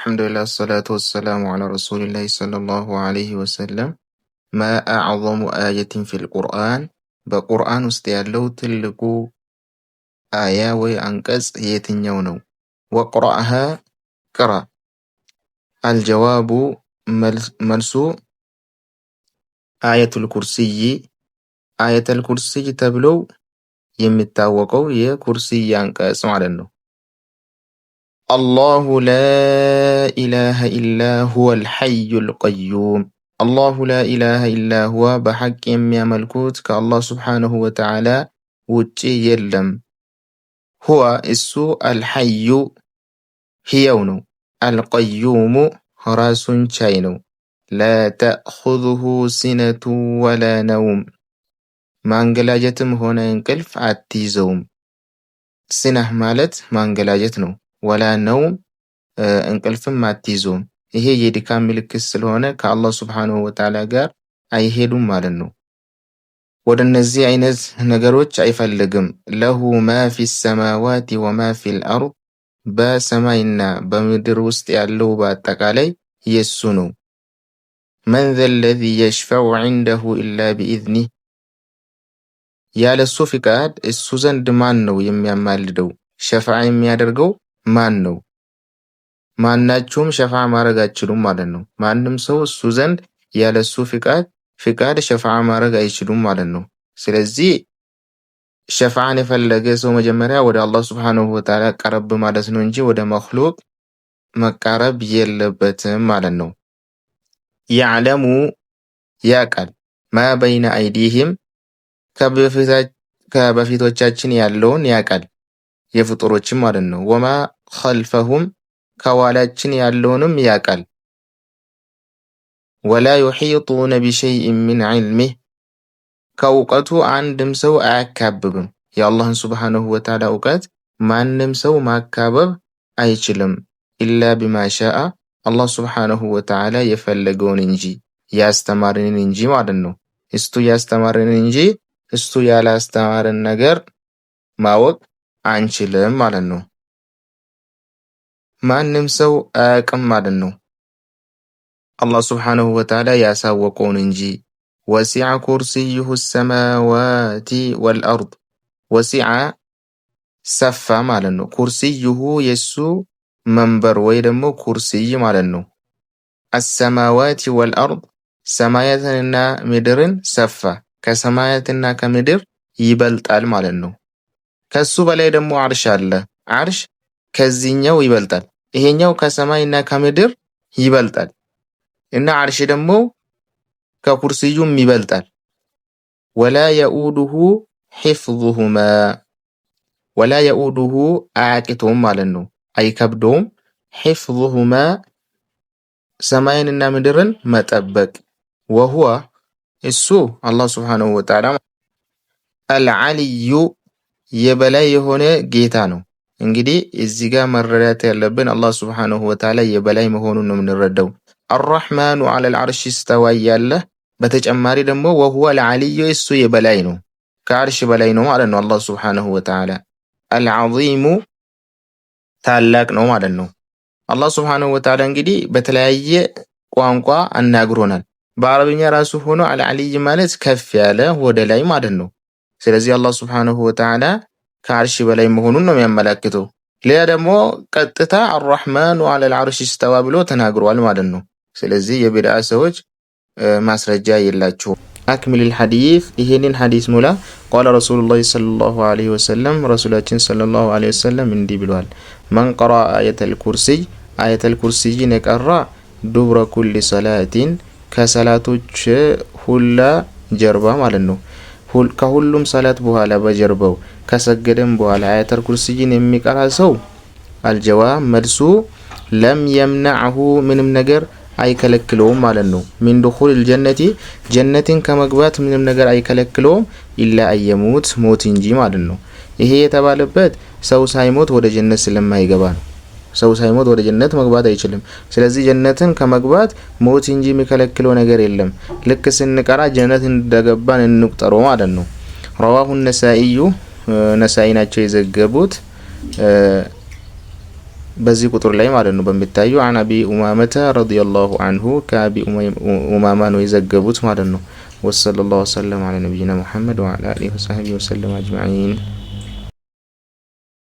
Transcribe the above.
الحمد لله الصلاة والسلام على رسول الله صلى الله عليه وسلم. ما أعظم آية في القرآن؟ بقرآن استيالو تلقو آية وأنقص يتنيونو وقرأها قرأ. الجواب ملسو آية الكرسي. آية الكرسي تبلو يمتاوقو كرسي ينقص معلنو. الله لا إله إلا هو الحي القيوم. الله لا إله إلا هو بحق يمي ملكوت كالله سبحانه وتعالى وجي يلم. هو السو الحي هيونو القيوم راس شاينو لا تأخذه سنة ولا نوم. مانجلاجتم هنا انقلف عتيزوم. سنة مالت مانجلاجتنو ወላ ነውም እንቅልፍም አትይዞም። ይሄ የድካም ምልክት ስለሆነ ከአላህ Subhanahu Wa Ta'ala ጋር አይሄዱም ማለት ነው። ወደ እነዚህ አይነት ነገሮች አይፈልግም። ለሁ ማ ፊ السماوات وما في الأرض በሰማይና በምድር ውስጥ ያለው በአጠቃላይ የሱ ነው። من ذا الذي يشفع عنده إلا بإذنه ያለሱ ፍቃድ እሱ ዘንድ ማን ነው የሚያማልደው? ሸፋዓ የሚያደርገው ማን ነው? ማናቸውም ሸፋዓ ማድረግ አይችሉም ማለት ነው። ማንም ሰው እሱ ዘንድ ያለሱ ፍቃድ ሸፋዓ ማድረግ አይችሉም ማለት ነው። ስለዚህ ሸፋዓን የፈለገ ሰው መጀመሪያ ወደ አላህ Subhanahu Wa Ta'ala ቀረብ ማለት ነው እንጂ ወደ መኽሉቅ መቃረብ የለበትም ማለት ነው። ያዕለሙ ያቃል ማ በይነ አይዲህም ከበፊቶቻችን ያለውን ያቃል የፍጡሮችም ማለት ነው። ወማ ኸልፈሁም ከኋላችን ያለውንም ያቃል። ወላ يحيطون بشيء من علمه ከእውቀቱ አንድም ሰው አያካብብም። የአላህን Subhanahu Wa Ta'ala እውቀት ማንም ሰው ማካበብ አይችልም። ኢላ ቢማ ሻአ አላህ Subhanahu Wa Ta'ala የፈለገውን እንጂ ያስተማረንን እንጂ ማለት ነው። እሱ ያስተማረንን እንጂ እሱ ያላስተማረን ነገር ማወቅ አንችልም ማለት ነው። ማንም ሰው አያውቅም ማለት ነው። አላህ Subhanahu Wa Ta'ala ያሳወቀውን እንጂ ወሲዐ ኩርሲዩሁ السماوات والأرض ወሲዐ ሰፋ ማለት ነው። ኩርሲዩሁ የሱ መንበር ወይ ደግሞ ኩርሲይ ማለት ነው። السماوات والأرض ሰማያትንና ምድርን ሰፋ ከሰማያትና ከምድር ይበልጣል ማለት ነው። ከሱ በላይ ደግሞ አርሽ አለ። አርሽ ከዚህኛው ይበልጣል። ይሄኛው ከሰማይና ከምድር ይበልጣል እና አርሽ ደግሞ ከኩርሲዩም ይበልጣል። ወላ የኡዱሁ ሒፍዙሁማ ወላ የኡዱሁ አያቅተውም ማለት ነው። አይከብደውም። ሒፍዙሁማ ሰማይንና ምድርን መጠበቅ። ወሁወ እሱ አላህ Subhanahu Wa Ta'ala አልዓሊዩ የበላይ የሆነ ጌታ ነው። እንግዲህ እዚህ ጋር መረዳት ያለብን አላህ Subhanahu Wa Ta'ala የበላይ መሆኑን ነው የምንረዳው። الرحمن على العرش استوى ያለ በተጨማሪ ደግሞ وهو العلي እሱ የበላይ ነው ከአርሽ በላይ ነው ማለት ነው። አላህ Subhanahu Wa Ta'ala العظيم ታላቅ ነው ማለት ነው። አላህ Subhanahu Wa Ta'ala እንግዲህ በተለያየ ቋንቋ አናግሮናል። በአረብኛ ራሱ ሆኖ العلي ማለት ከፍ ያለ ወደ ላይ ማለት ነው። ስለዚህ አላህ Subhanahu Wa Ta'ala ከአርሽ በላይ መሆኑን ነው የሚያመለክተው። ሌላ ደግሞ ቀጥታ الرحمن على العرش استوى ብሎ ተናግሯል ማለት ነው። ስለዚህ የቢድዓ ሰዎች ማስረጃ የላቸውም። አክሚል الحديث ይሄንን ሐዲስ ሙላ قال رسول الله صلى الله عليه وسلم ረሱላችን صلى الله عليه وسلم እንዲህ ብለዋል። من قرأ آية الكرسي آية الكرسي የቀራ دبر كل صلاة ከሰላቶች ሁላ ጀርባ ማለት ነው። ከሁሉም ሰላት በኋላ በጀርባው ከሰገደም በኋላ አያተል ኩርሲይን የሚቀራ ሰው አልጀዋብ መልሱ ለም የምነዐሁ ምንም ነገር አይከለክለውም ማለት ነው። ሚን ዱኹል الجنة ጀነትን ከመግባት ምንም ነገር አይከለክለውም ኢላ አየሙት ሞት እንጂ ማለት ነው። ይሄ የተባለበት ሰው ሳይሞት ወደ ጀነት ስለማይገባ ነው። ሰው ሳይሞት ወደ ጀነት መግባት አይችልም። ስለዚህ ጀነትን ከመግባት ሞት እንጂ የሚከለክለው ነገር የለም። ልክ ስንቀራ ጀነት እንደገባን እንቁጠረው ማለት ነው። رواه النسائي ነሳኢ ናቸው የዘገቡት። በዚህ ቁጥር ላይ ማለት ነው በሚታየው عن ابي امامه رضي الله عنه كابي امامه ነው የዘገቡት ማለት ነው። وصلى الله وسلم على نبينا محمد وعلى اله وصحبه وسلم اجمعين